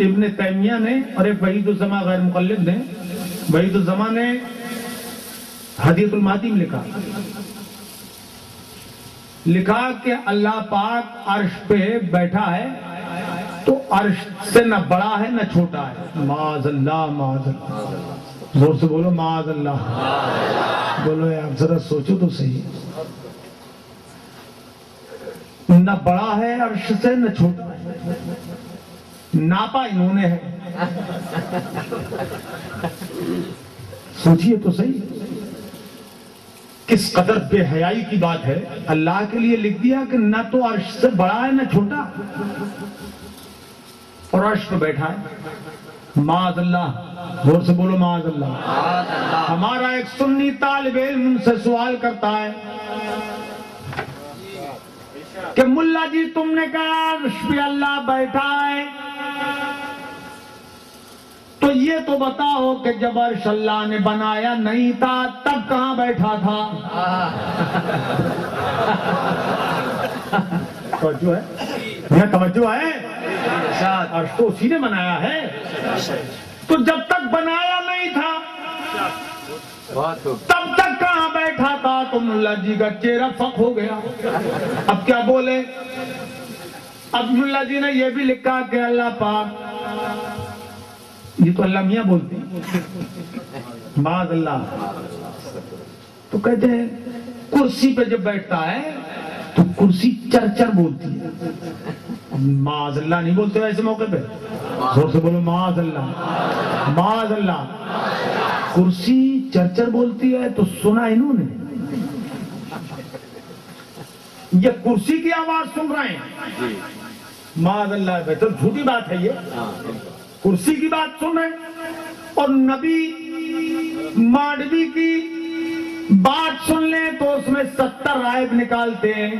ابن تیمیہ نے اور ایک وحید الزما غیر مقلد نے، وحید الزما نے ہدیۃ المہدی میں لکھا کہ اللہ پاک عرش پہ بیٹھا ہے تو عرش سے نہ بڑا ہے نہ چھوٹا ہے. معاذ اللہ، معاذ اللہ. زور سے بولو معاذ اللہ. بولو آپ ذرا سوچو تو صحیح. نہ بڑا ہے عرش سے نہ چھوٹا ہے. ناپا انہوں نے ہے. سوچئے تو صحیح کس قدر بے حیائی کی بات ہے. اللہ کے لیے لکھ دیا کہ نہ تو عرش سے بڑا ہے نہ چھوٹا اور عرش پہ بیٹھا ہے. معاذ اللہ. زور سے بولو معاذ اللہ. ہمارا ایک سنی طالب علم ان سے سوال کرتا ہے کہ ملا جی تم نے کہا عرش پہ اللہ بیٹھا ہے تو یہ تو بتاؤ کہ جب عرش اللہ نے بنایا نہیں تھا تب کہاں بیٹھا تھا؟ توجہ ہے؟ یہ توجہ ہے؟ عرش تو اسی نے بنایا ہے. تو جب تک بنایا نہیں تھا تب تک کہاں بیٹھا تھا؟ تو ملا جی کا چہرہ فق ہو گیا. اب کیا بولے؟ اب ملا جی نے یہ بھی لکھا کہ اللہ پاک، یہ تو اللہ میاں بولتے ہیں معاذ اللہ. تو کہتے ہیں کرسی پہ جب بیٹھتا ہے تو کرسی چرچر بولتی ہے. معاذ اللہ نہیں بولتے ایسے موقع پہ. زور سے بولو معاذ اللہ، معاذ اللہ. کرسی چرچر بولتی ہے تو سنا انہوں نے. یہ کرسی کی آواز سن رہے ہیں. معاذ اللہ. بہتر جھوٹی بات ہے یہ. کرسی کی بات سن رہے ہیں اور نبی ماڈوی کی بات سن لیں تو اس میں 70 رائب نکالتے ہیں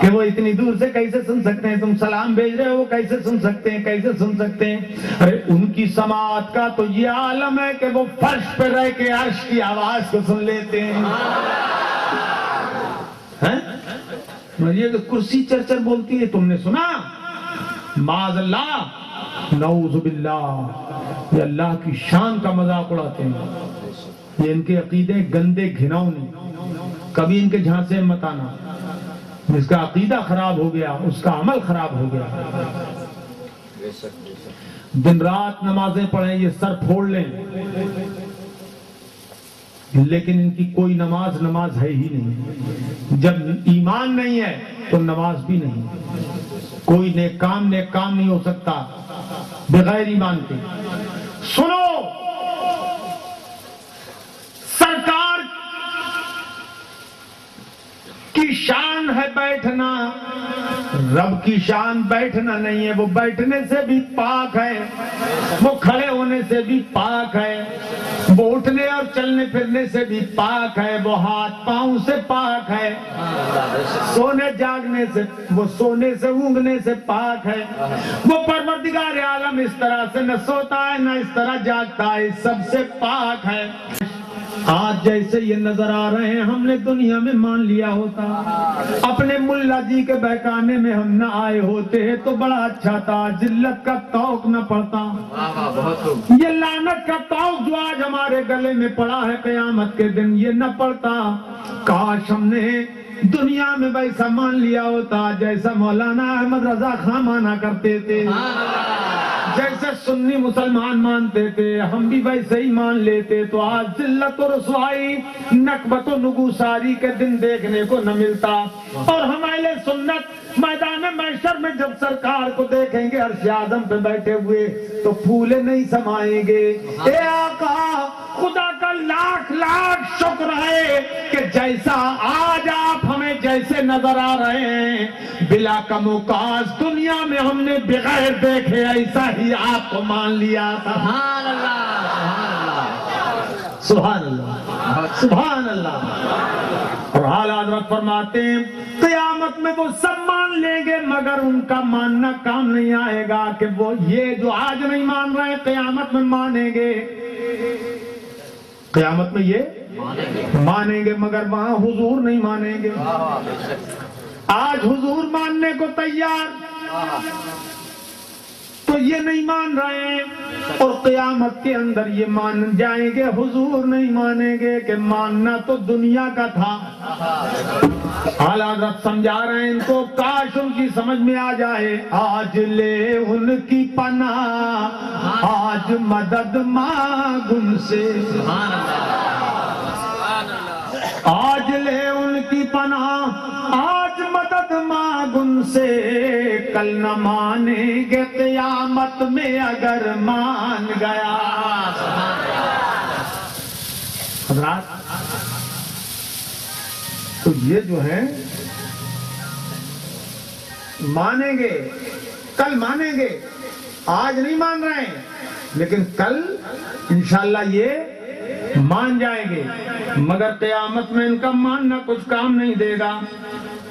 کہ وہ اتنی دور سے کیسے سن سکتے ہیں؟ تم سلام بھیج رہے ہو کیسے سن سکتے ہیں؟ کیسے سن سکتے ہیں؟ ارے ان کی سماعت کا تو یہ عالم ہے کہ وہ فرش پہ رہ کے عرش کی آواز کو سن لیتے ہیں. یہ کہ کرسی چرچر بولتی ہے تم نے سنا؟ معاذ اللہ، نعوذ باللہ. یہ اللہ کی شان کا مذاق اڑاتے ہیں. یہ ان کے عقیدے گندے گھناؤنے. کبھی ان کے جھانسے مت آنا. جس کا عقیدہ خراب ہو گیا اس کا عمل خراب ہو گیا. دن رات نمازیں پڑھیں، یہ سر پھوڑ لیں، لیکن ان کی کوئی نماز ہے ہی نہیں. جب ایمان نہیں ہے تو نماز بھی نہیں. کوئی نیک کام نہیں ہو سکتا بغیر ایمان کے. سنو، سرکار کی شان ہے بیٹھنا، رب کی شان بیٹھنا نہیں ہے. وہ بیٹھنے سے بھی پاک ہے، وہ کھڑے ہونے سے بھی پاک ہے، وہ اٹھنے اور چلنے پھرنے سے بھی پاک ہے، وہ ہاتھ پاؤں سے پاک ہے، سونے جاگنے سے، وہ سونے سے اونگنے سے پاک ہے. وہ پروردگار عالم اس طرح سے نہ سوتا ہے نہ اس طرح جاگتا ہے، سب سے پاک ہے. آج جیسے یہ نظر آ رہے ہیں ہم نے دنیا میں مان لیا ہوتا، اپنے ملا جی کے بہکانے میں ہم نہ آئے ہوتے تو بڑا اچھا تھا. ذلت کا طوق نہ پڑتا. یہ لعنت کا طوق جو آج ہمارے گلے میں پڑا ہے قیامت کے دن یہ نہ پڑتا. کاش ہم نے دنیا میں ویسا مان لیا ہوتا جیسا مولانا احمد رضا خان مانا کرتے تھے، جیسے سنی مسلمان مانتے تھے ہم بھی ویسے ہی مان لیتے تو آج ذلت و رسوائی، نکبت و نگوساری کے دن دیکھنے کو نہ ملتا. اور ہم اہل سنت میدان محشر میں جب سرکار کو دیکھیں گے عرش اعظم پہ بیٹھے ہوئے تو پھولے نہیں سمائیں گے. اے آقا، خدا کا لاکھ لاکھ شکر ہے کہ جیسا آج آپ ہمیں جیسے نظر آ رہے ہیں بلا کم و کاس دنیا میں ہم نے بغیر دیکھے ایسا ہی آپ کو مان لیا. سبحان اللہ، سبحان اللہ، سبحان اللہ. اور حال حضرت فرماتے ہیں قیامت میں وہ سب مان لیں گے مگر ان کا ماننا کام نہیں آئے گا کہ وہ یہ جو آج نہیں مان رہے قیامت میں مانیں گے. قیامت میں یہ مانیں گے مگر وہاں حضور نہیں مانیں گے. آج حضور ماننے کو تیار تو تو یہ نہیں مان رہے ہیں، اور قیامت کے اندر یہ مان جائیں گے، حضور نہیں مانیں گے کہ ماننا تو دنیا کا تھا۔ اعلیٰ حضرت سمجھا رہے ہیں ان کو، کاش ان کی سمجھ میں آ جائے۔ آج لے ان کی پناہ، آج مدد مانگ ان سے، آج لے ان کی پناہ، آج مدد مانگ ان سے، کل نہ مانیں گے قیامت میں اگر مان گیا۔ حضرات تو یہ جو ہے مانیں گے، کل مانیں گے، آج نہیں مان رہے ہیں لیکن کل انشاءاللہ یہ مان جائیں گے، مگر قیامت میں ان کا ماننا کچھ کام نہیں دے گا،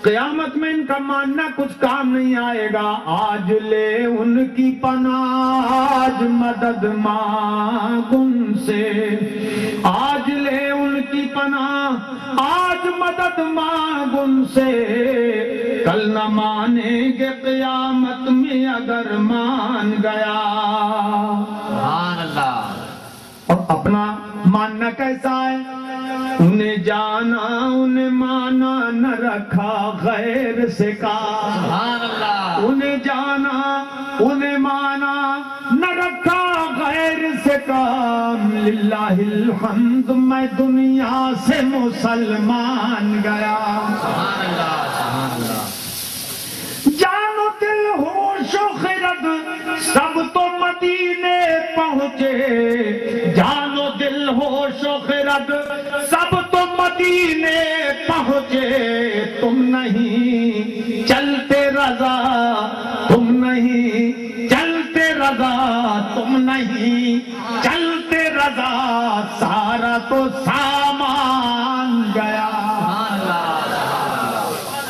قیامت میں ان کا ماننا کچھ کام نہیں آئے گا۔ آج لے ان کی پناہ، آج مدد مانگ ان سے، آج لے ان کی پناہ، آج مدد مانگ ان سے، کل نہ مانیں گے قیامت میں اگر مان گیا۔ سبحان اللہ۔ اور اپنا ماننا کیسا ہے؟ انہیں جانا انہیں مانا نہ رکھا غیر سے کام، سبحان اللہ۔ انہیں جانا انہیں مانا نہ رکھا غیر سے کام، للہ الحمد میں دنیا سے مسلمان گیا۔ سبحان اللہ، سبحان اللہ۔ جان و دل ہوش و خرد سب تو مدینے پہنچے، جان و دل ہوش و خرد سب تو مدینے پہنچے، تم نہیں چلتے رضا، تم نہیں چلتے رضا، تم نہیں چلتے رضا، سارا تو سامان گیا۔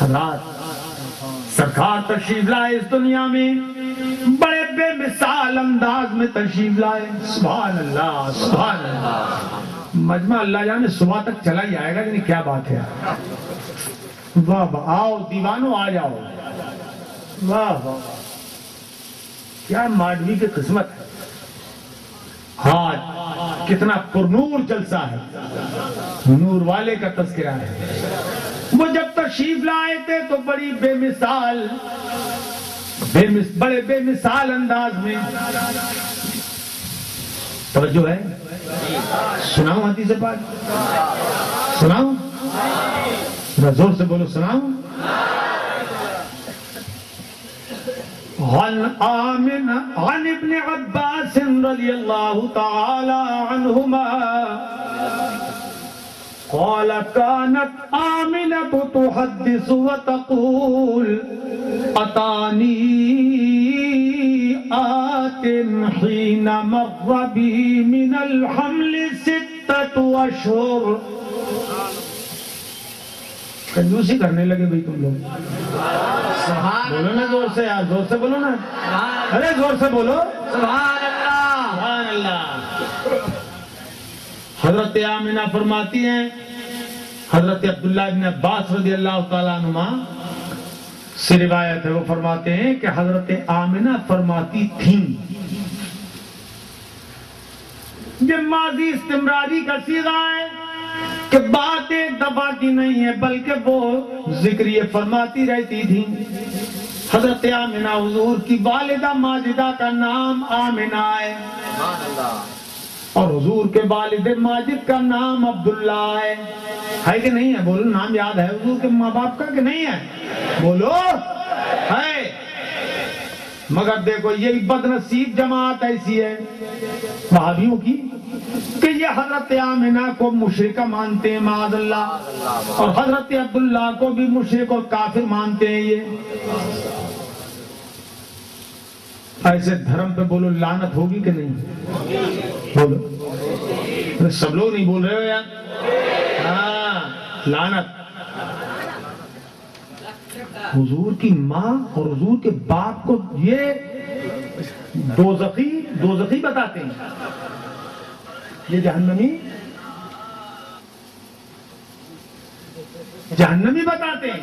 حضرات سرکار تشریف لائے اس دنیا میں، بڑے بے مثال انداز میں تشریف لائے، سبحان اللہ سبحان اللہ۔ مجمع اللہ جانے صبح تک چلا ہی آئے گا، یعنی کیا بات ہے، واہ واہ، آؤ دیوانوں آ جاؤ، واہ واہ، کیا ماڈوی کی قسمت ہے، ہاں کتنا پرنور جلسہ ہے، نور والے کا تذکرہ ہے۔ وہ جب تشریف لائے تھے تو بڑی بے مثال، بڑے بے مثال انداز میں، توجہ ہے، سناؤں حدیث پاک، سناؤں، ذرا زور سے بولو، سناؤں۔ عن ابن عباس رضی اللہ تعالی عنہما قال كانت آمنة تحدث وتقول أتاني آت حين مر بي من الحمل 6 أشهر۔ کنجوسی کرنے لگے بھئی تم لوگ، بولو نا زور سے یار، زور سے بولو نا، ارے زور سے بولو، سبحان اللہ، سبحان اللہ۔ حضرت آمنہ فرماتی ہیں، حضرت عبداللہ ابن عباس رضی اللہ تعالیٰ عنہما سے روایت ہے، وہ فرماتے ہیں کہ حضرت آمنہ فرماتی تھیں، یہ ماضی استمراری کا صیغہ ہے کہ بات ایک دفعہ کی نہیں ہے بلکہ وہ ذکر یہ فرماتی رہتی تھی۔ حضرت آمنہ حضور کی والدہ ماجدہ کا نام آمنہ ہے، سبحان اللہ۔ اور حضور کے والد ماجد کا نام عبداللہ ہے کہ نہیں ہے؟ بولو، نام یاد ہے حضور کے ماں باپ کا کہ نہیں ہے؟ بولو، ہے۔ مگر دیکھو یہی بد نصیب جماعت ایسی ہے وہابیوں کی کہ یہ حضرت آمنہ کو مشرکہ مانتے ہیں معاذ اللہ، اور حضرت عبداللہ کو بھی مشرک اور کافر مانتے ہیں۔ یہ ایسے دھرم پہ بولو لعنت ہوگی کہ نہیں؟ بولو، سب لوگ نہیں بول رہے ہو یار، ہاں لعنت۔ حضور کی ماں اور حضور کے باپ کو یہ دوزخی بتاتے ہیں، یہ جہنمی بتاتے ہیں۔